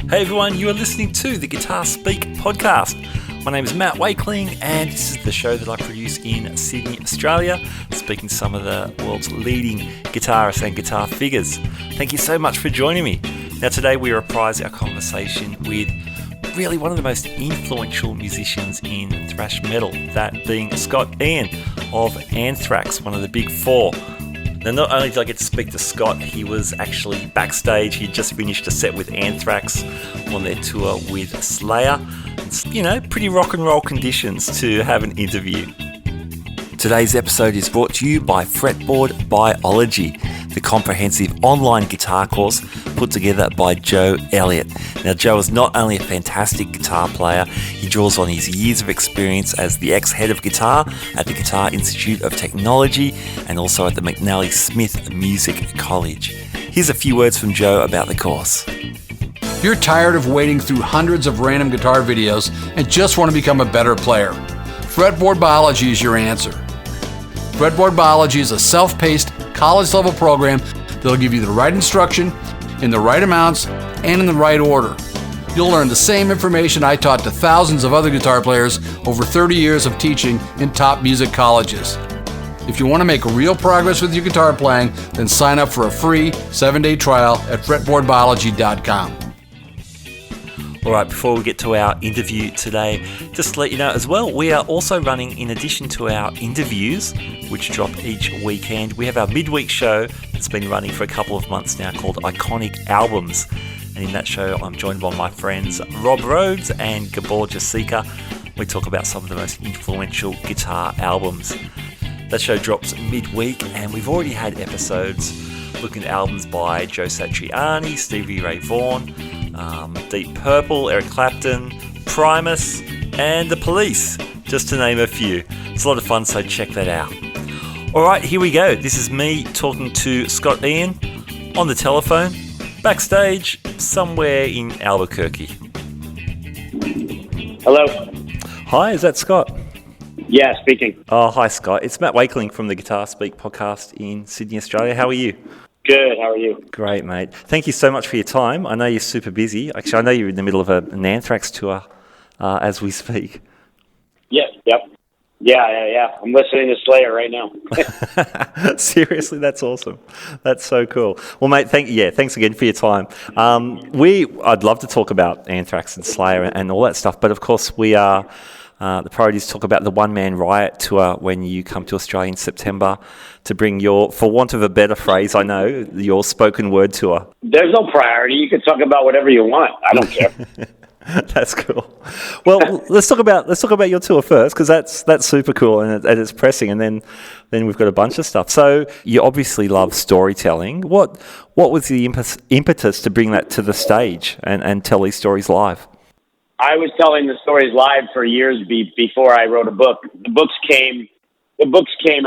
Hey everyone, you are listening to the Guitar Speak podcast. My name is Matt Wakeling and this is the show that I produce in Sydney, Australia, speaking to some of the world's leading guitarists and guitar figures. Thank you so much for joining me. Now today we reprise our conversation with really one of the most influential musicians in thrash metal, that being Scott Ian of Anthrax, one of the big four. Now, not only did I get to speak to Scott, he was actually backstage. He'd just finished a set with Anthrax on their tour with Slayer. It's, pretty rock and roll conditions to have an interview. Today's episode is brought to you by Fretboard Biology, the comprehensive online guitar course put together by Joe Elliott. Now, Joe is not only a fantastic guitar player, he draws on his years of experience as the ex-head of guitar at the Guitar Institute of Technology and also at the McNally Smith Music College. Here's a few words from Joe about the course. If you're tired of wading through hundreds of random guitar videos and just want to become a better player, Fretboard Biology is your answer. Fretboard Biology is a self-paced, college-level program that'll give you the right instruction, in the right amounts, and in the right order. You'll learn the same information I taught to thousands of other guitar players over 30 years of teaching in top music colleges. If you want to make real progress with your guitar playing, then sign up for a free 7-day trial at fretboardbiology.com. All right, before we get to our interview today, just to let you know as well, we are also running, in addition to our interviews, which drop each weekend, we have our midweek show that's been running for a couple of months now called Iconic Albums. And in that show, I'm joined by my friends Rob Rhodes and Gabor Jasika. We talk about some of the most influential guitar albums. That show drops midweek, and we've already had episodes looking at albums by Joe Satriani, Stevie Ray Vaughan, Deep Purple, Eric Clapton, Primus, and The Police, just to name a few. It's a lot of fun, so check that out. Alright, here we go. This is me talking to Scott Ian on the telephone, backstage, somewhere in Albuquerque. Hello. Hi, is that Scott? Yeah, speaking. Oh, hi Scott. It's Matt Wakeling from the Guitar Speak podcast in Sydney, Australia. How are you? Good, how are you? Great, mate. Thank you so much for your time. I know you're super busy. Actually, I know you're in the middle of an Anthrax tour as we speak. Yep. Yeah. I'm listening to Slayer right now. Seriously, that's awesome. That's so cool. Well, mate, thanks again for your time. I'd love to talk about Anthrax and Slayer and all that stuff, but of course we are... the priorities talk about the One Man Riot tour when you come to Australia in September to bring your, for want of a better phrase, I know, your spoken word tour. There's no priority. You can talk about whatever you want. I don't care. That's cool. Well, let's talk about your tour first, because that's super cool and it's pressing, and then we've got a bunch of stuff. So you obviously love storytelling. What was the impetus to bring that to the stage and tell these stories live? I was telling the stories live for years before I wrote a book. The books came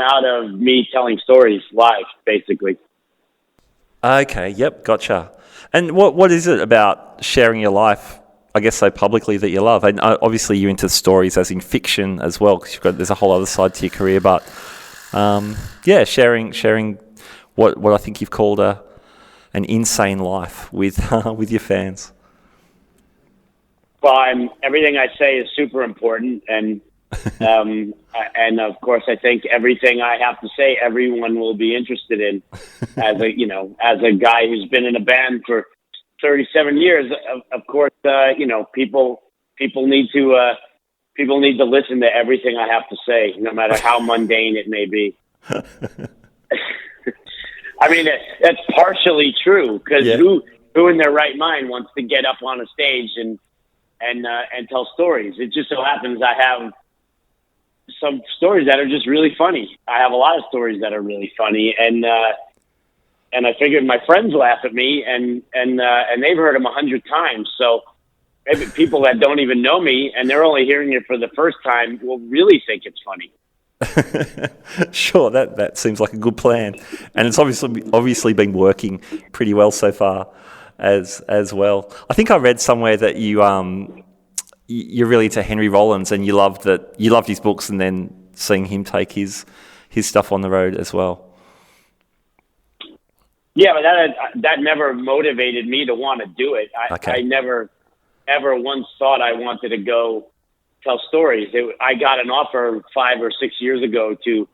out of me telling stories live, basically. Okay, yep, gotcha. And what is it about sharing your life, I guess, so publicly that you love? And obviously you're into stories as in fiction as well, because there's a whole other side to your career. But sharing what I think you've called an insane life with your fans. Well, everything I say is super important, and of course, I think everything I have to say, everyone will be interested in. As a guy who's been in a band for 37 years, of course, people need to listen to everything I have to say, no matter how mundane it may be. I mean, that's partially true, because who in their right mind wants to get up on a stage and tell stories? It just so happens I have some stories that are just really funny. I have a lot of stories that are really funny, and I figured my friends laugh at me, and they've heard them 100 times. So maybe people that don't even know me and they're only hearing it for the first time will really think it's funny. Sure, that seems like a good plan, and it's obviously been working pretty well so far. As well, I think I read somewhere that you're really into Henry Rollins, and you loved his books, and then seeing him take his stuff on the road as well. Yeah, but that never motivated me to want to do it. I never ever once thought I wanted to go tell stories. I got an offer 5 or 6 years ago to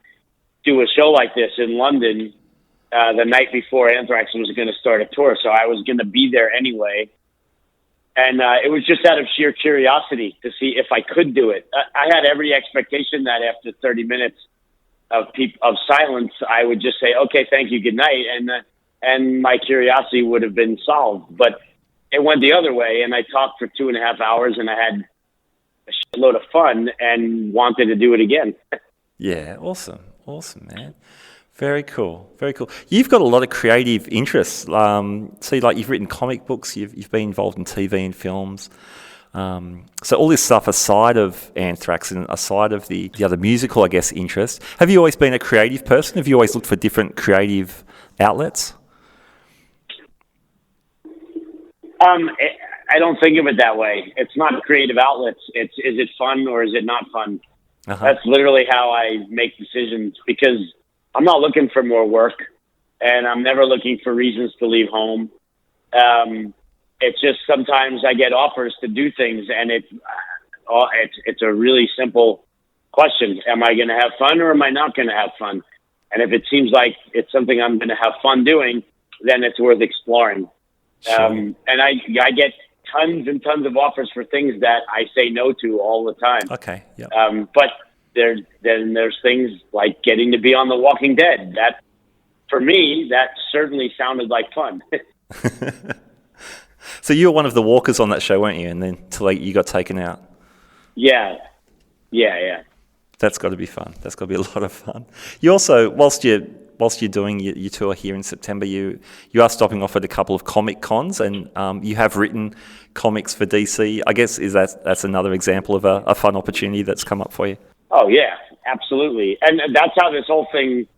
do a show like this in London the night before Anthrax was going to start a tour. So I was going to be there anyway. And it was just out of sheer curiosity to see if I could do it. I had every expectation that after 30 minutes of silence, I would just say, okay, thank you, good night. And my curiosity would have been solved. But it went the other way, and I talked for 2.5 hours, and I had a shitload of fun and wanted to do it again. Yeah, awesome, man. Very cool. You've got a lot of creative interests. So, like, you've written comic books, you've been involved in TV and films. So all this stuff aside of Anthrax and aside of the other musical, I guess, interest, have you always been a creative person? Have you always looked for different creative outlets? I don't think of it that way. It's not creative outlets. Is it fun or is it not fun? Uh-huh. That's literally how I make decisions, because I'm not looking for more work, and I'm never looking for reasons to leave home. It's just sometimes I get offers to do things, and it's a really simple question. Am I going to have fun or am I not going to have fun? And if it seems like it's something I'm going to have fun doing, then it's worth exploring. Sure. And I get tons and tons of offers for things that I say no to all the time. Okay. Yep. But there's things like getting to be on The Walking Dead. That, for me, that certainly sounded like fun. So you were one of the walkers on that show, weren't you? And then you got taken out. Yeah. That's got to be fun. That's got to be a lot of fun. You also, whilst you're doing your tour here in September, you are stopping off at a couple of comic cons, and you have written comics for DC. I guess that's another example of a fun opportunity that's come up for you. Oh yeah, absolutely. And that's how this whole thing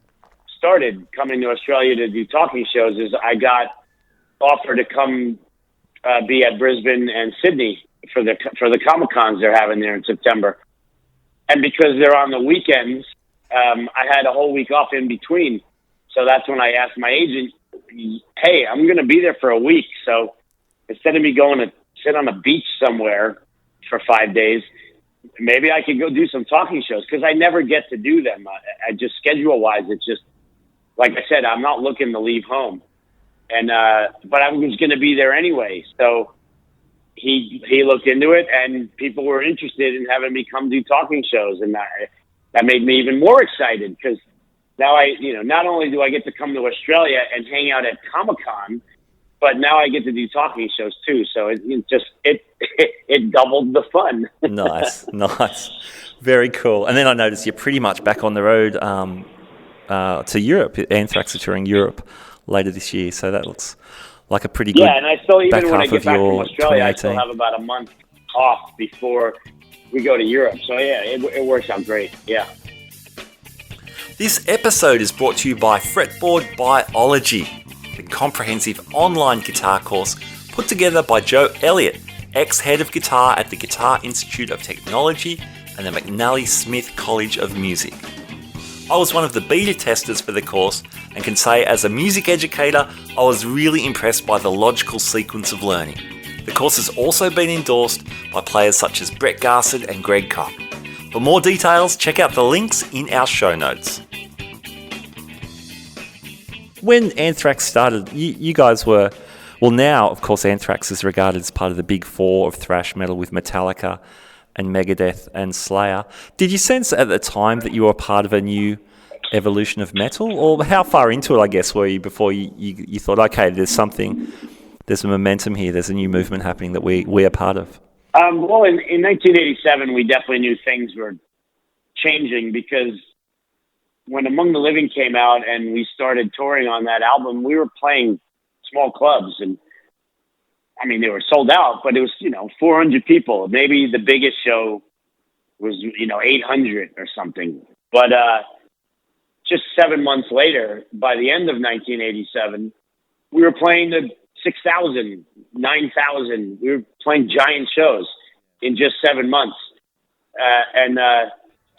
started. Coming to Australia to do talking shows, is I got offered to come be at Brisbane and Sydney for the Comic Cons they're having there in September. And because they're on the weekends, I had a whole week off in between. So that's when I asked my agent, hey, I'm going to be there for a week. So instead of me going to sit on a beach somewhere for 5 days, maybe I could go do some talking shows, because I never get to do them. I just, schedule-wise, it's just, like I said, I'm not looking to leave home. And but I was going to be there anyway. So he looked into it, and people were interested in having me come do talking shows. And that made me even more excited, because now not only do I get to come to Australia and hang out at Comic-Con, but now I get to do talking shows too. So it doubled the fun. Nice. Very cool. And then I noticed you're pretty much back on the road to Europe. Anthrax are touring Europe later this year. So that looks like a pretty good and I still, even when I get back from Australia, I 2018. still have about a month off before we go to Europe. So yeah, it works out great. Yeah. This episode is brought to you by Fretboard Biology, the comprehensive online guitar course put together by Joe Elliott, ex-head of guitar at the Guitar Institute of Technology and the McNally Smith College of Music. I was one of the beta testers for the course and can say, as a music educator, I was really impressed by the logical sequence of learning. The course has also been endorsed by players such as Brett Garsed and Greg Kopp. For more details, check out the links in our show notes. When Anthrax started, you guys were, well, now, of course, Anthrax is regarded as part of the big four of thrash metal with Metallica and Megadeth and Slayer. Did you sense at the time that you were part of a new evolution of metal? Or how far into it, I guess, were you before you thought, okay, there's a momentum here, there's a new movement happening that we are part of? Well, in 1987, we definitely knew things were changing, because when Among the Living came out and we started touring on that album, we were playing small clubs, and I mean, they were sold out, but it was, 400 people. Maybe the biggest show was, 800 or something. But just 7 months later, by the end of 1987, we were playing to 6,000, 9,000. We were playing giant shows in just 7 months.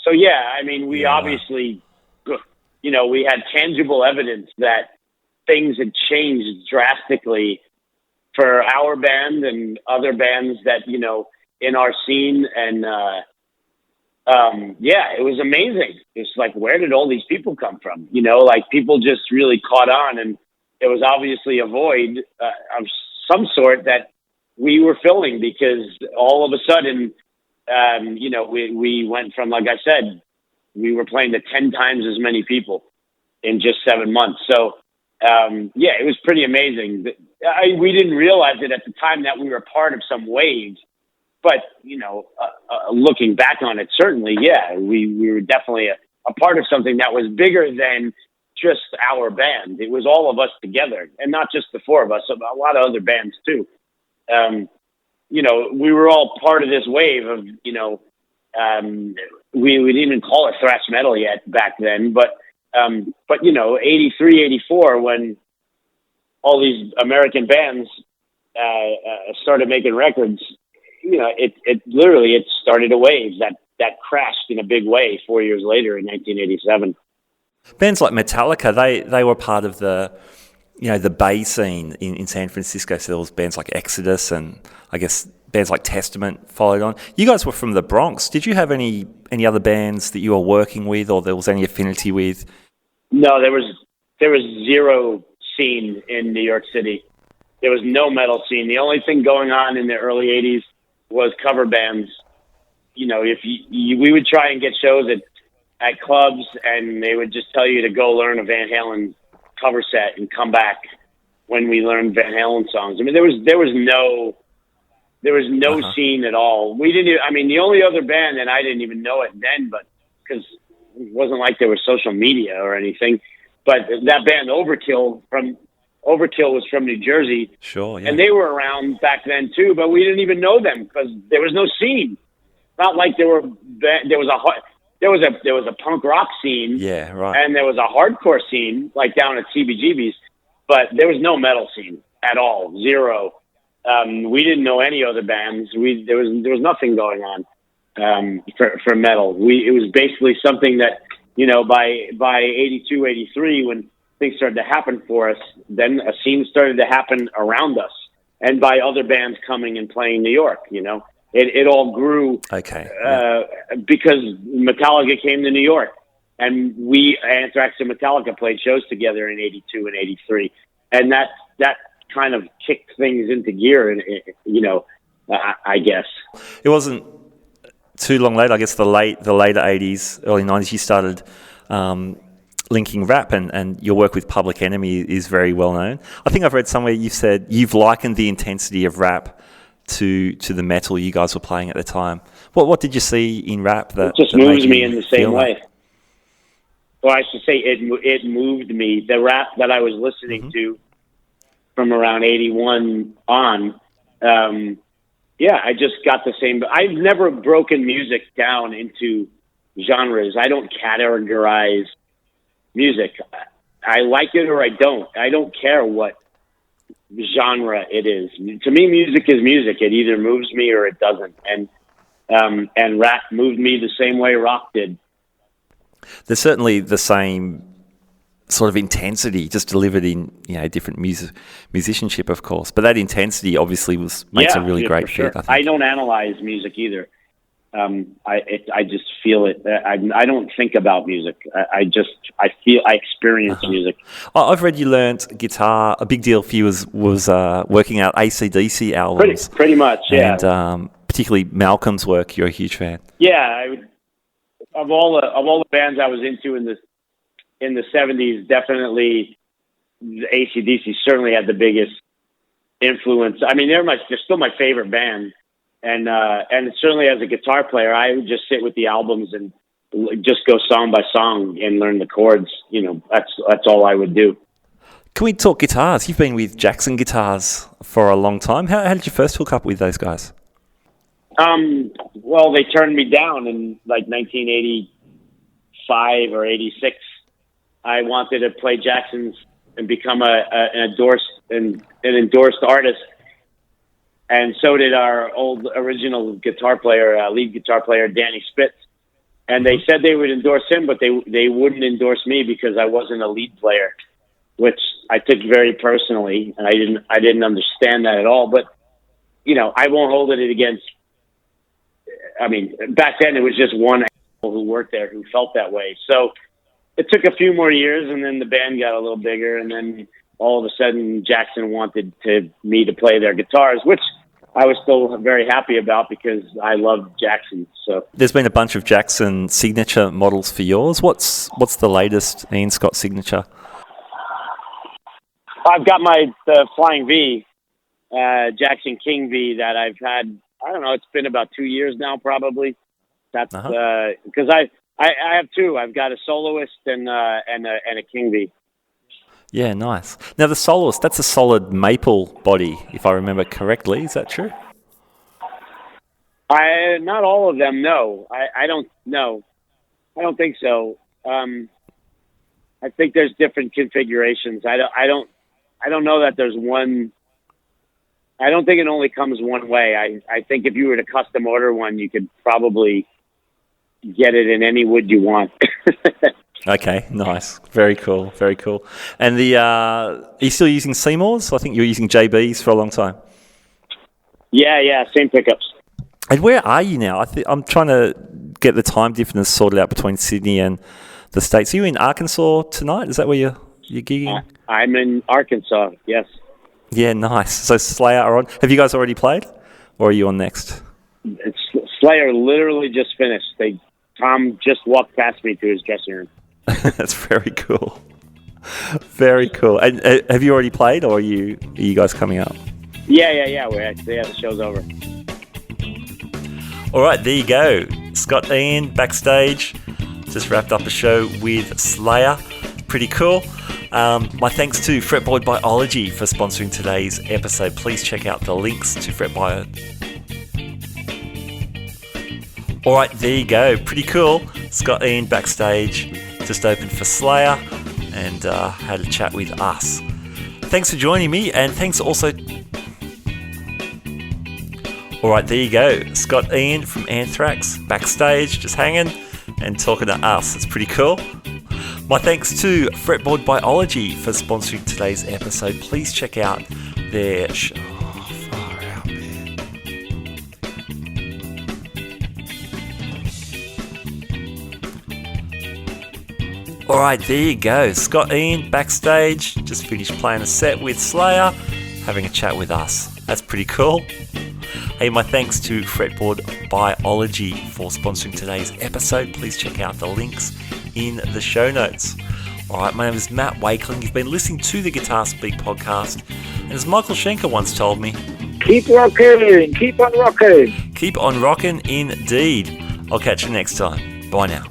So, yeah, I mean, we obviously, we had tangible evidence that things had changed drastically for our band and other bands that, you know, in our scene. And, it was amazing. It's like, where did all these people come from? You know, like people just really caught on, and there was obviously a void of some sort that we were filling, because all of a sudden, we went from, like I said, we were playing to 10 times as many people in just 7 months. So, it was pretty amazing. We didn't realize it at the time that we were part of some wave, but, you know, looking back on it, certainly, we were definitely a part of something that was bigger than just our band. It was all of us together, and not just the four of us, a lot of other bands too. We were all part of this wave of, we would even call it thrash metal yet back then, but 83, 84, when all these American bands started making records, it started a wave that crashed in a big way 4 years later in 1987. Bands like Metallica, they were part of the Bay scene in San Francisco. So there was bands like Exodus, and I guess bands like Testament followed on. You guys were from the Bronx. Did you have any other bands that you were working with, or there was any affinity with? No, there was zero scene in New York City. There was no metal scene. The only thing going on in the early 80s was cover bands. You know, if we would try and get shows at clubs, and they would just tell you to go learn a Van Halen cover set and come back when we learned Van Halen songs. I mean, there was no scene at all. We didn't. The only other band, and I didn't even know it then, but because it wasn't like there was social media or anything. But that band Overkill was from New Jersey. Sure, yeah. And they were around back then too, but we didn't even know them because there was no scene. Not like there was a punk rock scene. Yeah, right. And there was a hardcore scene, like down at CBGB's, but there was no metal scene at all. Zero. We didn't know any other bands. There was nothing going on for metal. It was basically something that, by 82, 83, when things started to happen for us, then a scene started to happen around us, and by other bands coming and playing New York. It all grew. Okay. Because Metallica came to New York, and Anthrax and Metallica played shows together in 82 and 83, and that kind of kicked things into gear. And I guess it wasn't too long later. I guess the later 80s, early 90s, you started linking rap, and your work with Public Enemy is very well known. I think I've read somewhere you've said you've likened the intensity of rap to the metal you guys were playing at the time. What did you see in rap that just that moves made me you in the same feel way? that? Well, I should say it moved me. The rap that I was listening to from around 81 on, I just got the same. I've never broken music down into genres. I don't categorize music. I like it or I don't. I don't care what genre it is. To me, music is music. It either moves me or it doesn't. And rap moved me the same way rock did. There's certainly the same sort of intensity, just delivered in different musicianship, of course. But that intensity obviously makes a really great sure. fit. I think. I don't analyze music either. I just feel it. I don't think about music. I experience music. I've read you learnt guitar. A big deal for you was working out AC/DC albums. Pretty much, yeah. And particularly Malcolm's work, you're a huge fan. Yeah, of all the bands I was into in the 70s, definitely the AC/DC certainly had the biggest influence. I mean, they're still my favorite band. And certainly as a guitar player, I would just sit with the albums and just go song by song and learn the chords. That's all I would do. Can we talk guitars? You've been with Jackson Guitars for a long time. How did you first hook up with those guys? Well, they turned me down in like 1985 or 86. I wanted to play Jackson's and become an endorsed artist. And so did our old original guitar player, lead guitar player, Danny Spitz. And they said they would endorse him, but they wouldn't endorse me because I wasn't a lead player, which I took very personally, and I didn't understand that at all. But I won't hold it against. I mean, back then it was just one who worked there who felt that way. So it took a few more years, and then the band got a little bigger, and then all of a sudden Jackson wanted me to play their guitars, which I was still very happy about because I loved Jackson. So there's been a bunch of Jackson signature models for yours. What's the latest Ian Scott signature? I've got the Flying V, Jackson King V that I've had. I don't know. It's been about 2 years now, probably. That's because I have two. I've got a soloist and a King V. Yeah, nice. Now the soloist, that's a solid maple body, if I remember correctly. Is that true? Not all of them. No, I don't know. I don't think so. I think there's different configurations. I don't know that there's one. I don't think it only comes one way. I think if you were to custom order one, you could probably get it in any wood you want. Okay, nice. Very cool, very cool. And are you still using Seymours? I think you were using JBs for a long time. Yeah, same pickups. And where are you now? I'm trying to get the time difference sorted out between Sydney and the States. Are you in Arkansas tonight? Is that where you're gigging? I'm in Arkansas, yes. Yeah, nice. So Slayer are on. Have you guys already played? Or are you on next? Slayer literally just finished. Tom just walked past me to his dressing room. That's very cool. Very cool. And have you already played, or are you guys coming up? Yeah. The show's over. All right, there you go. Scott Ian backstage. Just wrapped up a show with Slayer. Pretty cool. My thanks to Fretboard Biology for sponsoring today's episode. Please check out the links to Fretboard. All right, there you go. Pretty cool. Scott Ian backstage, just opened for Slayer, and had a chat with us. Thanks for joining me, and thanks also. All right, there you go. Scott Ian from Anthrax backstage, just hanging and talking to us. It's pretty cool. My thanks to Fretboard Biology for sponsoring today's episode. Please check out their far out, man. All right, there you go. Scott Ian backstage, just finished playing a set with Slayer, having a chat with us. That's pretty cool. Hey, my thanks to Fretboard Biology for sponsoring today's episode. Please check out the links in the show notes. All right, my name is Matt Wakeling. You've been listening to the Guitar Speak podcast. And as Michael Schenker once told me, keep rocking, keep on rocking. Keep on rocking indeed. I'll catch you next time. Bye now.